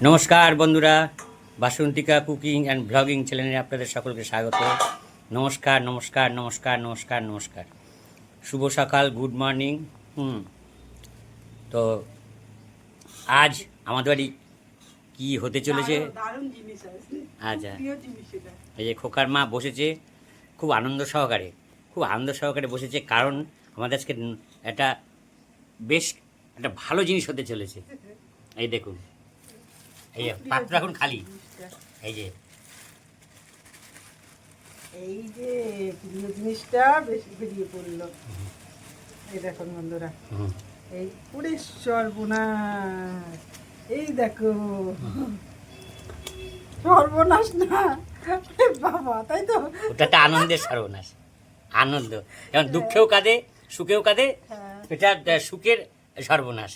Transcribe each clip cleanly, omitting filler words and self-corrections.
নমস্কার বন্ধুরা, Basantika cooking and blogging চ্যানেলে আপনাদের সকলকে স্বাগত। নমস্কার নমস্কার নমস্কার নমস্কার নমস্কার, শুভ সকাল, গুড মর্নিং। তো আজ আমাদের বাড়ি কী হতে চলেছে? আচ্ছা, এই যে খোকার মা বসেছে খুব আনন্দ সহকারে বসেছে, কারণ আমাদের আজকে বেশ একটা ভালো জিনিস হতে চলেছে। এই দেখুন, এই যে পাত্র এখন খালি, এই যে প্রিয় জিনিসটা বেশি বেরিয়ে পড়লো। এই দেখুন বন্ধুরা, এই পুরে সর্বনাশ। এই দেখো, সর্বনাশ না বাবা, তাই তো? ওটা একটা আনন্দের সর্বনাশ, আনন্দ। যেমন দুঃখেও কাঁদে, সুখেও কাঁদে, এটা সুখের সর্বনাশ।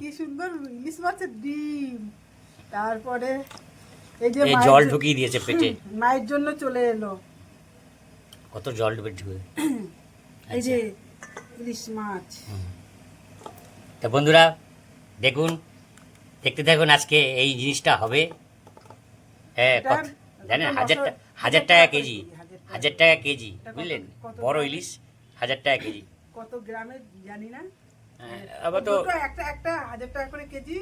কি সুন্দর ইলিশ মাছের ডিম, তারপরে এই যে জল ঢুকিয়ে দিয়েছে পেটে, মায়ের জন্য চলে এলো। কত জল ঢুকে। এই যে ইলিশ মাছ। তা বন্ধুরা দেখুন, দেখতে থাকুন, আজকে এই জিনিসটা হবে। হ্যাঁ, জানেন, 1000 টাকা কেজি, 1000 টাকা কেজি, বুঝলেন? বড় ইলিশ 1000 টাকা কেজি। কত গ্রামের জানি না, আবার তো একটা 1000 টাকা করে কেজি,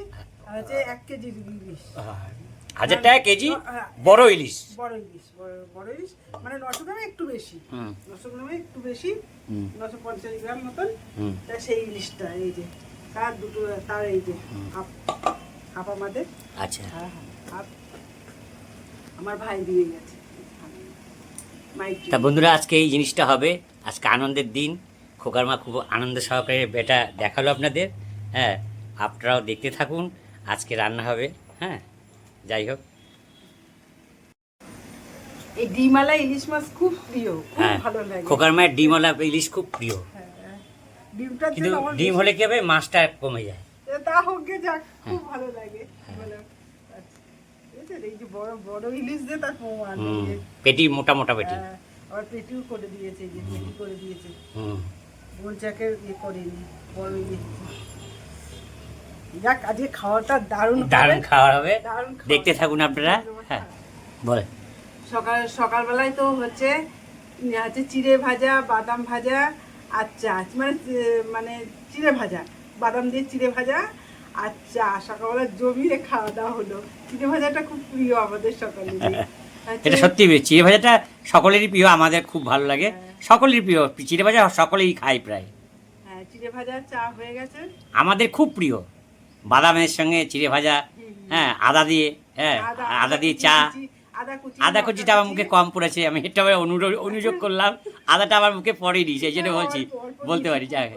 আর হচ্ছে 1 কেজি ইলিশ 1000 টাকা কেজি বড় ইলিশ। বড় ইলিশ মানে 900 গ্রামে একটু বেশি, 900 গ্রামে একটু বেশি, 950 গ্রাম মতন। তা সেই ইলিশটা এই যে তার এই যে হাফ আমাদের। আচ্ছা, হাফ আমার ভাই দিয়ে গেছে। তা বন্ধুরা আজকে এই জিনিসটা হবে, আজকে আনন্দের দিন। খোকার মা খুব আনন্দ সহকারে এটা দেখালো আপনাদের। হ্যাঁ, আপনারাও দেখতে থাকুন, আজকে রান্না হবে। হ্যাঁ, যাই হোক, এই ডিমওয়ালা ইলিশ মাছ খুব প্রিয়, খুব ভালো লাগে। খোকার মায়ের ডিমওয়ালা ইলিশ খুব প্রিয়। ডিমটা কিন্তু ডিম হলে কি হবে, মাছটা কমে যায়। তা হোক গে যাক, খুব ভালো লাগে। এই যে বড় বড় ইলিশ দিয়ে তার প্রমাণ, পেটি মোটা মোটা পেটি, আবার পেটিও করে দিয়েছে, যে পেটি করে দিয়েছে। গোলচাকের করেনি, বড় ইলিশ। যাক, আজকে খাওয়াটা দারুণ খাওয়া হবে, দেখতে থাকুন আপনারা। হ্যাঁ, বলে সকালবেলায় তো হচ্ছে চিড়ে ভাজা, বাদাম ভাজা আর চা, মানে চিড়ে ভাজা, বাদাম দিয়ে চিড়ে ভাজা আর চা। সকালবেলা জমিয়ে খাওয়া দাওয়া হলো। চিড়ে ভাজাটা খুব প্রিয় আমাদের সকলেরই। এটা সত্যি, চিড়ে ভাজাটা সকলেরই প্রিয়, আমাদের খুব ভালো লাগে, সকলেরই প্রিয় চিড়ে ভাজা, সকলেই খায় প্রায়। হ্যাঁ, চিড়ে ভাজা চা হয়ে গেছে, আমাদের খুব প্রিয় বাদামের সঙ্গে চিড়ে ভাজা। হ্যাঁ, আদা দিয়ে, হ্যাঁ আদা দিয়ে চা। আদা কুচিটা আমার মুখে কম পড়েছে, আমি এটা অনুযোগ করলাম, আদাটা আমার মুখে পড়েনি, সেই জন্য বলতে পারি। যাই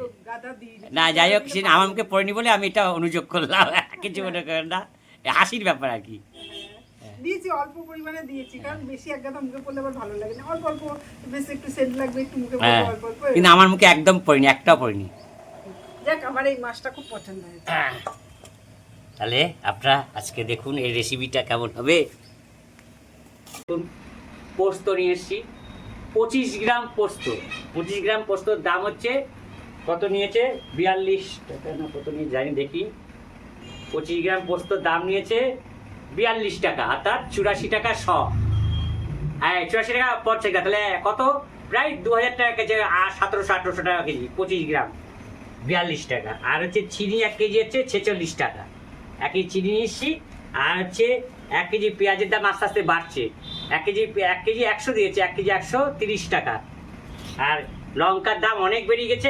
না, যাই হোক, সে আমার মুখে পড়েনি বলে আমি এটা অনুযোগ করলাম, কিছু মনে করেন না, হাসির ব্যাপার আর কি। দিয়েছি অল্প পরিমাণে দিয়েছি, কারণ বেশি এক গাদা মুখে পড়লে আবার ভালো লাগে না। অল্প অল্প, বেশ একটু সেন্ট লাগবে, একটু মুখে পড়লে অল্প অল্প। কিন্তু আমার মুখে একদম পড়েনি, একটাও পড়েনি। যাক, আমার এই মাছটা খুব পছন্দ হয়েছে। তাহলে আপনারা আজকে দেখুন এই রেসিপিটা কেমন হবে। পোস্ত নিয়ে এসেছি, 25 গ্রাম পোস্ত। 25 গ্রাম পোস্তর দাম হচ্ছে, কত নিয়েছে, 42 টাকা না কত নিয়ে জানি, দেখি। 25 গ্রাম পোস্তর দাম নিয়েছে 42 টাকা, অর্থাৎ 84 টাকা শ। হ্যাঁ, 84 টাকা পড়ছে, তাহলে কত, প্রায় 2000 টাকা কেজি, আর 1700-1800 টাকা কেজি 25 গ্রাম, 42 টাকা। আর হচ্ছে চিনি 1 কেজি হচ্ছে 46 টাকা, 1 কেজি চিনি নিচ্ছি। আর হচ্ছে 1 কেজি পেঁয়াজের দাম আস্তে আস্তে বাড়ছে, 1 কেজি 100 দিয়েছে, 1 কেজি 130 টাকা। আর লঙ্কার দাম অনেক বেরিয়ে গেছে,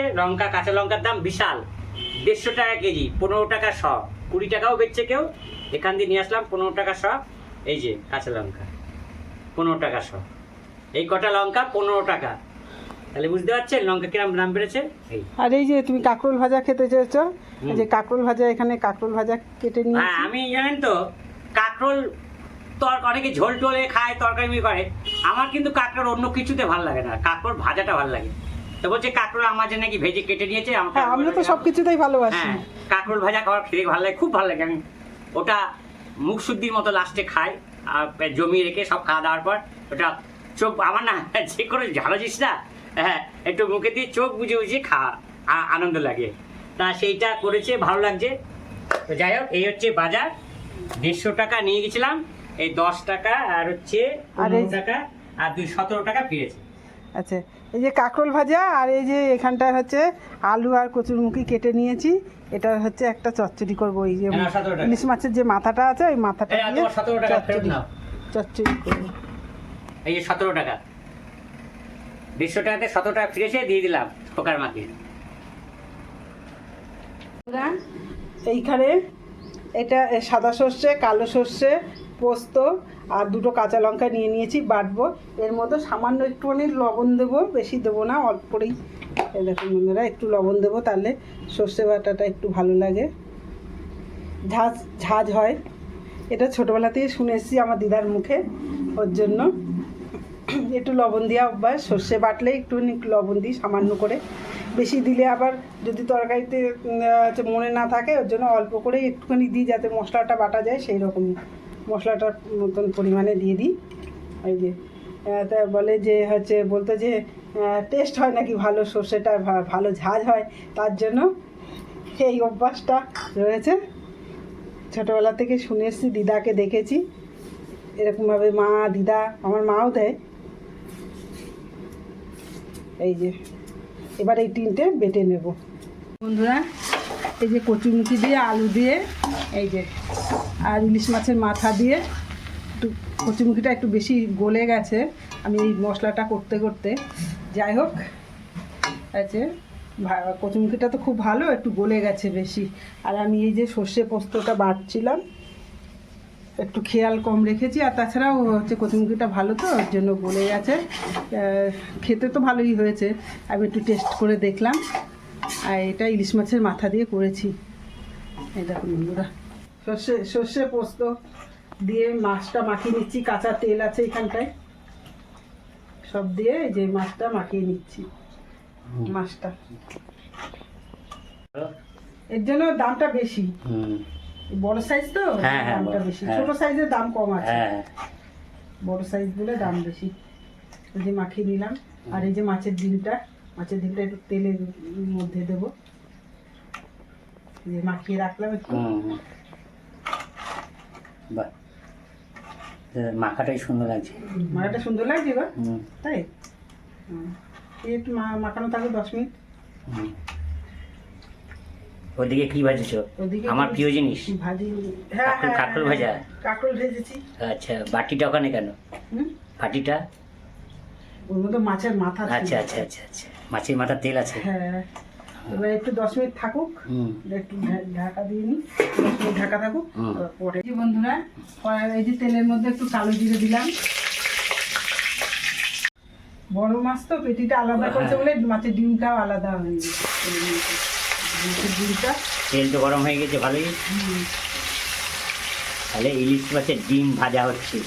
কাঁচা লঙ্কার দাম বিশাল, 150 টাকা কেজি, 15 টাকা শ, 20 টাকাও বেচছে কেউ। এখান দিয়ে নিয়ে আসলাম 15 টাকা শ। এই যে কাঁচা লঙ্কা 15 টাকা শ, এই কটা লঙ্কা 15 টাকা। তাহলে বুঝতে পারছেন লঙ্কা কিরম দাম বেড়েছে। আর এই যে তুমি কাঁকরোল ভাজা খেতে চেয়েছো, যে কাঁকরোল ভাজা, এখানে কাঁকরোল ভাজা কেটে নিয়ে। হ্যাঁ, আমি জানেন তো, কাঁকরোল অনেকে ঝোল টোলে খায়, তরকারি করে, আমার কিন্তু কাঁকরোল অন্য কিছুতে ভালো লাগে না, কাঁকরোল ভাজাটা ভালো লাগে। তো বলছে কাঁকরোল আমার জন্য নাকি ভেজে কেটে নিয়েছে। আমরা তো সবকিছুতেই ভালোবাসি। হ্যাঁ, কাঁকরোল ভাজা খাওয়ার খেতে ভালো লাগে, খুব ভালো লাগে। আমি ওটা মুখ শুদ্ধির মতো লাস্টে খাই, আর জমিয়ে রেখে সব খাওয়া দাওয়ার পর ওটা চোখ, আমার না যে কোনো ঝালো জিনিস না, হ্যাঁ একটু মুখে দিয়ে চোখ বুঝে বুঝে খাওয়া আনন্দ লাগে। তা সেইটা করেছে, ভালো লাগছে। তো যাই হোক, এই হচ্ছে বাজার। 150 টাকা নিয়ে গেছিলাম, এই 10 টাকা আর হচ্ছে আর 15 টাকা আর 17 টাকা ফিরেছে। আচ্ছা, এই যে কাঁকরোল ভাজা আর এই যে এখানটা হচ্ছে আলু আর কচুরমুখী কেটে নিয়েছি, এটা হচ্ছে একটা চচ্চড়ি করবো। এই যে না, 17 টাকা। ইলিশ মাছের যে মাথাটা আছে ওই মাথাটা এই দিয়ে তোমার 17 টাকা ফেরত নাও। চচ্চড়ি করবো। এই যে 17 টাকা, 150 টাকাতে 17 টাকা ফিরেছে, দিয়ে দিলাম ঠোকার মাকে। এইখানে এটা সাদা সর্ষে, কালো সর্ষে, পোস্ত আর দুটো কাঁচা লঙ্কা নিয়ে নিয়েছি, বাটবো। এর মধ্যে সামান্য একটুখানি লবণ দেবো, বেশি দেবো না, অল্প করেই। এই দেখুন বন্ধুরা, একটু লবণ দেবো, তাহলে সর্ষে বাটাটা একটু ভালো লাগে, ঝাঁঝ ঝাঁঝ হয়। এটা ছোটোবেলা থেকে শুনে এসেছি আমার দিদার মুখে, ওর জন্য একটু লবণ দেওয়া অভ্যাস। সর্ষে বাটলে একটুখানি লবণ দিই সামান্য করে, বেশি দিলে আবার যদি তরকারিতে মনে না থাকে, ওর জন্য অল্প করেই একটুখানি দিই, যাতে মশলাটা বাটা যায়, সেই রকম মশলাটার মতন পরিমাণে দিয়ে দিই। ওই যে তা বলে যে হচ্ছে, বলতো যে টেস্ট হয় নাকি ভালো, সর্ষেটা ভালো ঝাঁঝ হয়, তার জন্য এই অভ্যাসটা রয়েছে। ছোটোবেলা থেকে শুনে এসেছি, দিদাকে দেখেছি এরকমভাবে, মা দিদা, আমার মাও দেয়। এই যে এবার এই তিনটে বেটে নেব বন্ধুরা। এই যে কচুরমুখী দিয়ে, আলু দিয়ে, এই যে আর ইলিশ মাছের মাথা দিয়ে, একটু কচুরমুখীটা একটু বেশি গলে গেছে আমি এই মশলাটা করতে করতে, যাই হোক আছে। কচুরমুখীটা তো খুব ভালো, একটু গলে গেছে বেশি। আর আমি এই যে সর্ষে পোস্তটা বাটছিলাম, একটু খেয়াল কম রেখেছি, আর তাছাড়াও হচ্ছে কচুরমুখীটা ভালো তো, ওর জন্য গলে গেছে। খেতে তো ভালোই হয়েছে, আমি একটু টেস্ট করে দেখলাম। আর এটা ইলিশ মাছের মাথা দিয়ে করেছি। এই দেখুন বন্ধুরা, সর্ষে পোস্ত দিয়ে মাছটা মাখিয়ে নিচ্ছি, কাঁচা তেল আছে এখানটায়, সব দিয়ে এই যে মাছটা মাখিয়ে নিচ্ছি। মাছটা এর জন্য দামটা বেশি, বড় সাইজ তো দামটা বেশি, ছোট সাইজের দাম কম আছে, বড় সাইজ বলে দাম বেশি। এই যে মাখিয়ে নিলাম। আর এই যে মাছের ডিমটা একটু তেলের মধ্যে দেবো, যে মাখিয়ে রাখলাম একটু। মাখাটাই সুন্দর লাগছে, মাখাটা সুন্দর লাগছে এবার, তাই একটু মাখানো থাকবে 10 মিনিট। ওদিকে কি ভাজছ? আমার প্রিয় জিনিস ভাজি। কাঁকরোল ভাজা, কাঁকরোল ভেজেছি। আচ্ছা, বাটিটা ওখানে কেন? বাটিটা ওর মধ্যে মাছের মাথা। আচ্ছা আচ্ছা আচ্ছা আচ্ছা, মাছের মাথার তেল আছে। হ্যাঁ, এবার একটু 10 মিনিট থাকুক, একটু ঢাকা দিয়ে নিই, 10 মিনিট ঢাকা থাকুক। পরে বন্ধুরা, এই যে তেলের মধ্যে একটু কালো জিরে দিলাম। বড় মাছ তো পেটিটা আলাদা করেছে বলে মাছের ডিমটাও আলাদা হয়ে গেছে। ডিমটা, তেল তো গরম হয়ে গেছে ভালোই, তাহলে ইলিশ মাছের ডিম ভাজা হচ্ছে,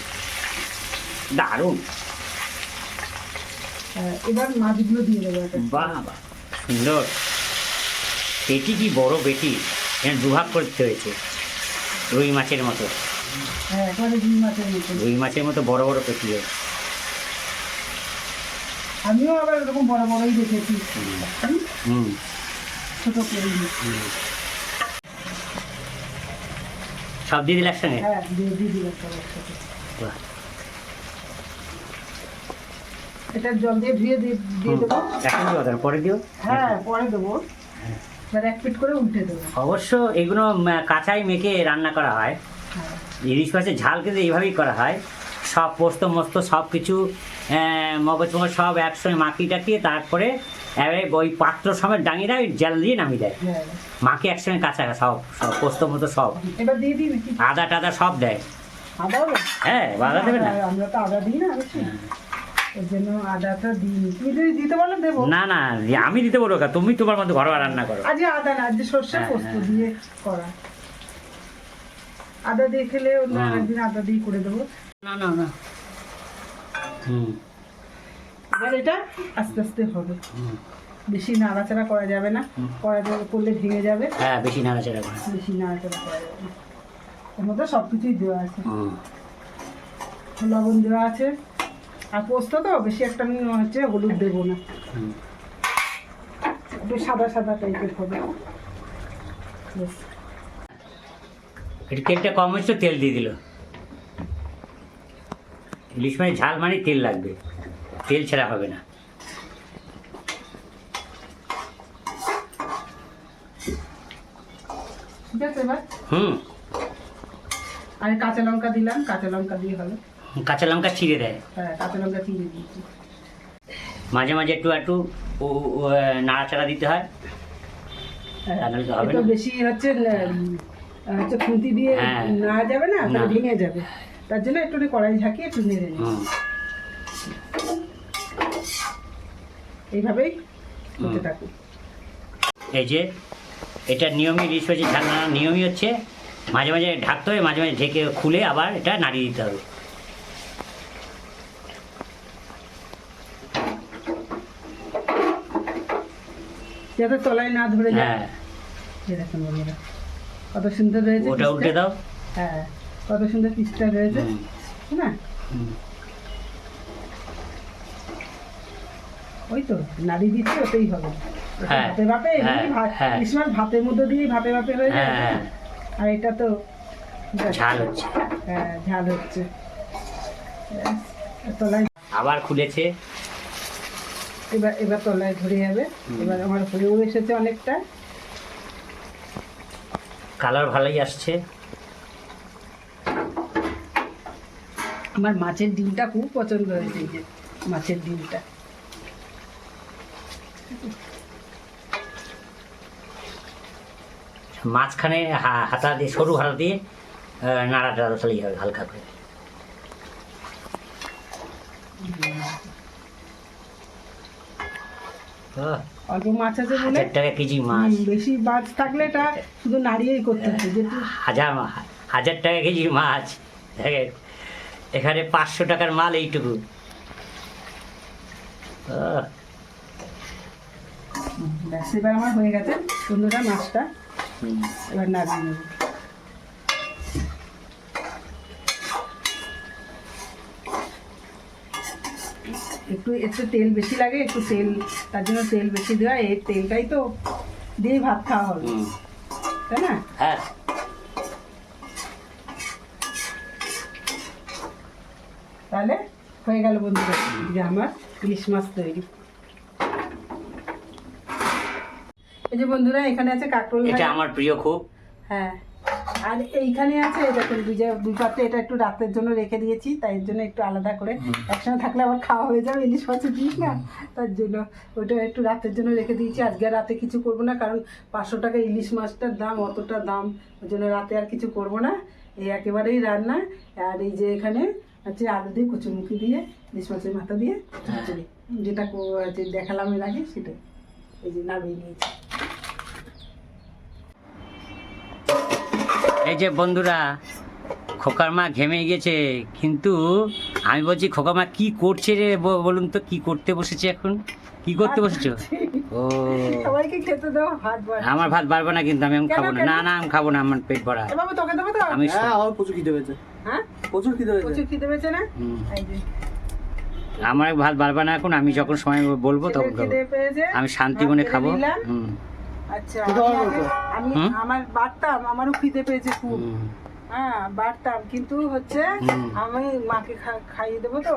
দারুণ। এবার মাছগুলো দিয়ে দেবো। বাহ বাহ, সুন্দর। পেটি কি বড় পেটি, এখানে দুভাগ করতে হয়েছে, রুই মাছের মতো। হ্যাঁ, একেবারে রুই মাছের মতো, রুই মাছের মতো বড় বড় পেটি হয়। আমিও আবার এরকম বড় বড়ই দেখেছি, ছোট করে। সব দিয়ে দিলে একসঙ্গে? হ্যাঁ, দিয়ে দিলাম সব একসাথে। এটা জল দিয়ে ধুয়ে দিয়ে দেবো। এখন দিও, পরে দিও? হ্যাঁ, পরে দেবো, এবার 1 পিট করে উল্টে দেবো। অবশ্য এগুলো কাঁচাই মেখে রান্না করা হয়। ইলিশ মাছের ঝাল কিন্তু এইভাবেই করা হয়, সব পোস্ত মস্ত সব কিছু মগজ সব একসঙ্গে মাখিয়ে টাকিয়ে, তারপরে ওই পাত্র সময় ডাঙিয়ে দেয়, জল দিয়ে নামিয়ে দেয়, মাখি একসঙ্গে কাঁচা সব সব পোস্ত মতো সব। এবার দিয়ে দিই নাকি? আদা টাদা সব দেয়। আদাও? হ্যাঁ, আদা দেবে না? আমরা তো আদা দিই না বেশি, ওই জন্য আদাটা দিই। তুমি যদি দিতে বলো দেবো। না না, আমি দিতে বলবো, তুমি তোমার মতো ঘরোয়া রান্না করো। আজকে আদা না, আজকে সর্ষে পোস্ত দিয়ে করা। আদা দিয়ে খেলে অন্য একদিন আদা দিয়ে করে দেবো। না না না, এবার এটা আস্তে আস্তে হবে, বেশি নাড়াচাড়া করা যাবে না, করলে ভেঙে যাবে। হ্যাঁ, বেশি নাড়াচাড়া করে, বেশি নাড়াচাড়া করা যাবে না। এর মধ্যে সব কিছুই দেওয়া আছে, লবণ দেওয়া আছে, আর পোস্ত তো বেশি একটা আমি হচ্ছে হলুদ দেবো না, একটু সাদা সাদা টাইপের হবে। একটু তেলটা কম হচ্ছে, তেল দিয়ে দিল। ইলিশ মাছ ঝাল মানে তেল লাগবে, তেল ছাড়া হবে না। ঠিক আছে এবার। হুম, আর কাঁচা লঙ্কা দিলাম, কাঁচা লঙ্কা দিয়ে হবে। কাঁচা লঙ্কা চিড়ে দেয়। হ্যাঁ, কাঁচা লঙ্কা চিড়ে দিয়েছি। মাঝে মাঝে একটু একটু নাড়াচাড়া দিতে হয়, হ্যাঁ, তা নাহলে তো হবে একটু না। বেশি হচ্ছে খুন্তি দিয়ে হ্যাঁ। নাড়া যাবে না, না। তাহলে ভেঙে যাবে। তার জন্য একটু কড়াই ঝাঁকিয়ে একটু নেড়ে নিই। হুম, এইভাবেই করতে থাকুন। এই যে এটা নিয়মই, ইলিশ মাছের ঝাল নাড়ার নিয়মই হচ্ছে মাঝে মাঝে ঢাকতে হবে, মাঝে মাঝে ঢেকে খুলে আবার এটা নাড়িয়ে দিতে হবে। যাতে তলায় না ধরে যায়। হ্যাঁ, এই দেখুন বন্ধুরা, কত সুন্দর রয়েছে ওটা পিসটা। উল্টে দাও। হ্যাঁ, কত সুন্দর পিসটা রয়েছে হুম, না? হুম। ওই তো নাড়িয়ে দিচ্ছি, ওতেই হবে। এটা হ্যাঁ, ভাপে ভাপে এমনি হ্যাঁ, হ্যাঁ। ইলিশ মাছ ভাতের মধ্যে দিয়ে ভাপে ভাপে হয়ে যায়। হ্যাঁ, আর এটা তো ঝাল হচ্ছে। হ্যাঁ, ঝাল হচ্ছে। ব্যাস, তলায় আবার খুলেছে। এবার এবার তলায় ধরে যাবে। এবার আমার হয়েও এসেছে অনেকটা। কালার ভালোই আসছে। আমার মাছের ডিমটা খুব পছন্দ হয়েছে, এই যে মাছের ডিমটা। মাঝখানে হাতা দিয়ে, সরু হাতা দিয়ে নাড়াটা তাহলেই হবে হালকা করে। আহ, অল্প মাছ আছে বলে 1000 টাকা কেজি মাছ। বেশি মাছ থাকলে এটা শুধু নাড়িয়েই করতে হচ্ছে, যেহেতু 1000 টাকা কেজি মাছ, দেখেন এখানে 500 টাকার মাল এইটুকু। আহ, ব্যাস এবার আমার হয়ে গেছে সুন্দর মাছটা। হুম। এবার নাড়িয়ে নেব। একটু একটু তেল বেশি লাগে, একটু তেল, তার জন্য তেল বেশি দেওয়া। এই তেলটাই তো দিয়ে ভাত খাওয়া হবে, হুম। তাই না? হ্যাঁ, তাহলে হয়ে গেল বন্ধুরা, যে আমার ইলিশ মাছ তৈরি। এই যে বন্ধুরা, এখানে আছে কাঁকরোল এটা ভাজা। আমার প্রিয় খুব। হ্যাঁ, আর এইখানে আছে এই দেখুন দুই পাত্রে, এটা একটু রাতের জন্য রেখে দিয়েছি, তাই জন্য একটু আলাদা করে। একসঙ্গে থাকলে আবার খাওয়া হয়ে যাবে ইলিশ মাছের ডিশ না, তার জন্য ওইটা একটু রাতের জন্য রেখে দিয়েছি। আজকে আর রাতে কিছু করবো না, কারণ 500 টাকা ইলিশ মাছটার দাম, অতটা দাম, ওই জন্য রাতে আর কিছু করবো না। এই একেবারেই রান্না। আর এই যে এখানে হচ্ছে আলু দিয়ে, কচুরমুখী দিয়ে, ইলিশ মাছের মাথা দিয়ে চচ্চড়ি, যেটা যে দেখালাম এর আগে, সেটাই এই যে নামিয়ে নিয়েছি। এই যে বন্ধুরা, খোকার মা ঘেমে গেছে, কিন্তু আমি বলছি খোকা মা কি করছে রে, বলুন তো কি করতে বসেছে এখন, কি করতে বসেছো? ও, সবাইকে খেতে দাও, ভাত বাড়। আমার ভাত বাড়বে না, কিন্তু আমি কেন, খাবো না। কেন? না না, আমি খাবো না, আমার পেট ভরা। এ বাবা, তোকে দেবো তো? আমি হ্যাঁ, আমার প্রচুর খিদে পেয়েছে, হ্যাঁ, প্রচুর খিদে পেয়েছে। প্রচুর খিদে পেয়েছে না? হুম। এই যে আমার ভাত বাড়বে না এখন, আমি যখন সময় বলবো তখন ছেলের খাবো। খিদে পেয়েছে, আমি শান্তি ভাত মনে বেড়ে খাবো। নিলাম। হুম, আচ্ছা, খেতে আমি হবে তো? আমি হুম? আমার বাড়তাম, আমারও খিদে পেয়েছে খুব। হুম, হ্যাঁ, বাড়তাম, কিন্তু হচ্ছে হুম। আমি মাকে খাইয়ে দেবো তো,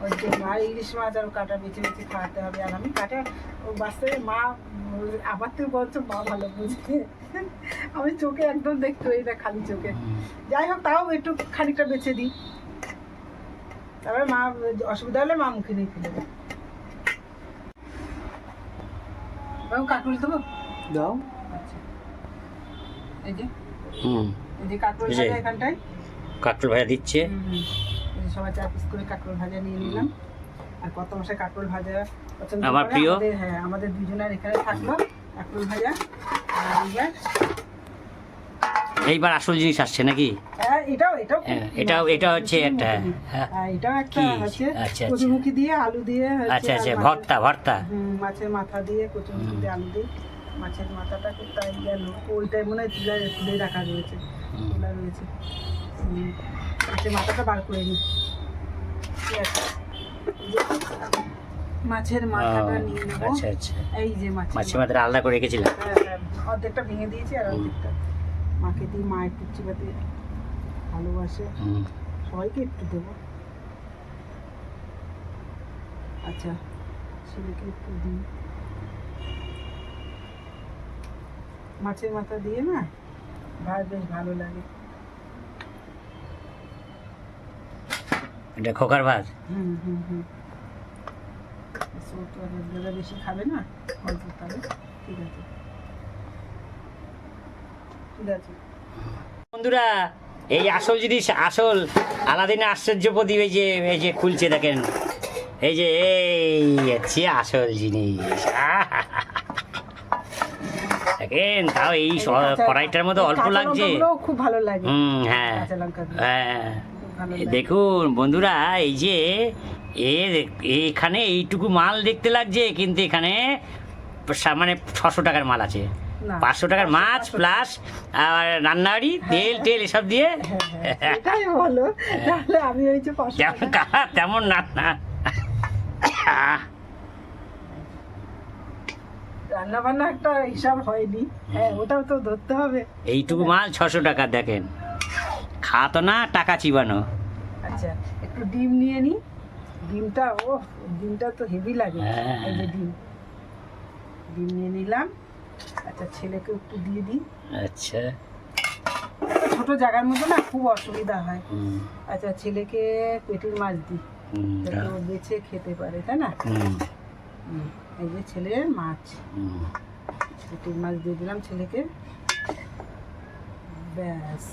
ওর জন্য। আর ইলিশ মাছ আর কাটা বেছে বেছে খাওয়াতে হবে, আর আমি কাটা ও বাস্তবে মা, আবার তো বলছো মা ভালো বুঝে। আমি চোখে একদম দেখতে পাই না, খালি চোখে। যাই হোক, তাও একটু খানিকটা বেছে দিই, তারপরে মা অসুবিধা হলে মা মুখে দিয়ে ফেলে দেয়। বাবু, কাকুলি দেবো? দাও। আচ্ছা, এই যে হুম। এই যে কাকুল এই যে। ভাজা এখানটায়। কাঁকরোল ভাজা দিচ্ছে। এই যে সবাই 4 পিস করে কাকুল ভাজা নিয়ে নিলাম। আর কত মশাই কাকুল ভাজা পছন্দ আমার করে। প্রিয়। হ্যাঁ, আমাদের দুজনের এখানে থাকলো কাকুল ভাজা। আর এইবার আসল জিনিস আসছে নাকি? হ্যাঁ, এটাও এটাও হ্যাঁ, এটা হচ্ছে একটা, হ্যাঁ। হ্যাঁ, এটাও একটা কি? হচ্ছে আচ্ছা, আচ্ছা। কচুরমুখী দিয়ে, আলু দিয়ে হচ্ছে, আচ্ছা আর আচ্ছা, মাছের- ভর্তা ভর্তা। মাছের মাথা দিয়ে, কচুরমুখী দিয়ে, আলু দিয়ে। মাছের মাথাটা খুব তাই গেল, ওইটাই মনে হয় তুলে রাখা রয়েছে, তোলা রয়েছে। মাছের মাথাটা বার করে নিই। ঠিক আছে, মাছের মাথাটা নিয়ে নেবো। আচ্ছা আচ্ছা, এই যে মাছের মাছের মাথাটা আলাদা করে রেখেছিলাম। হ্যাঁ, হ্যাঁ, অর্ধেকটা ভেঙে দিয়েছি আর অর্ধেকটা মাকে দিই, মা একটু চিবাতে ভালোবাসে, সবাইকে একটু দেবো। আচ্ছা, ছেলেকে একটু দিই। মাছের মাথা দিয়ে না ভাত বেশ ভালো লাগে। এটা খোকার ভাত। হুম হুম হুম। তো আর দাদা বেশি খাবে না, অল্প খাবে। ঠিক আছে ঠিক আছে। বন্ধুরা, এই আসল জিনিস, আসল আলাদিনের আশ্চর্য প্রদীপ, এই যে খুলছে দেখেন, এই যে এই হচ্ছে আসল জিনিস। দেখেন, তাও এই কড়াইটার মধ্যে অল্প লাগছে। খুব ভালো লাগে। হ্যাঁ কাঁচা লঙ্কা দিয়ে হ্যাঁ। খুব ভালো লাগে। দেখুন বন্ধুরা, এই যে এখানে এইটুকু মাল দেখতে লাগছে, কিন্তু এখানে মানে 600 টাকার মাল আছে। না, 500 টাকার মাছ 500 প্লাস রান্নাবাড়ি, তেল টেল এসব দিয়ে। এটাই বলো, তাহলে আমি ওই যে 500 যেমন টাকা কাজ তেমন রান্না। রান্না বান্না একটা হিসাব হয়নি। হ্যাঁ, ওটাও তো ধরতে হবে। এইটুকু মাল 600 টাকা, দেখেন খাতো না, টাকা চিবানো। আচ্ছা, একটু ডিম নিয়ে নি। ডিমটা, ও ডিমটা তো হেভি লাগে। হ্যাঁ। এই যে ডিম নিয়ে নিলাম। আচ্ছা, ছেলেকে একটু দিয়ে দিই। আচ্ছা। ছোট জায়গার মধ্যে না খুব অসুবিধা হয়। হুম, আচ্ছা, ছেলেকে পেটির মাছ দিই, হুম, যাতে ও বেছে খেতে পারে, তাই না? হুম, এই যে ছেলের মাছ, হুম। পেটির মাছ দিয়ে দিলাম ছেলেকে। ব্যাস,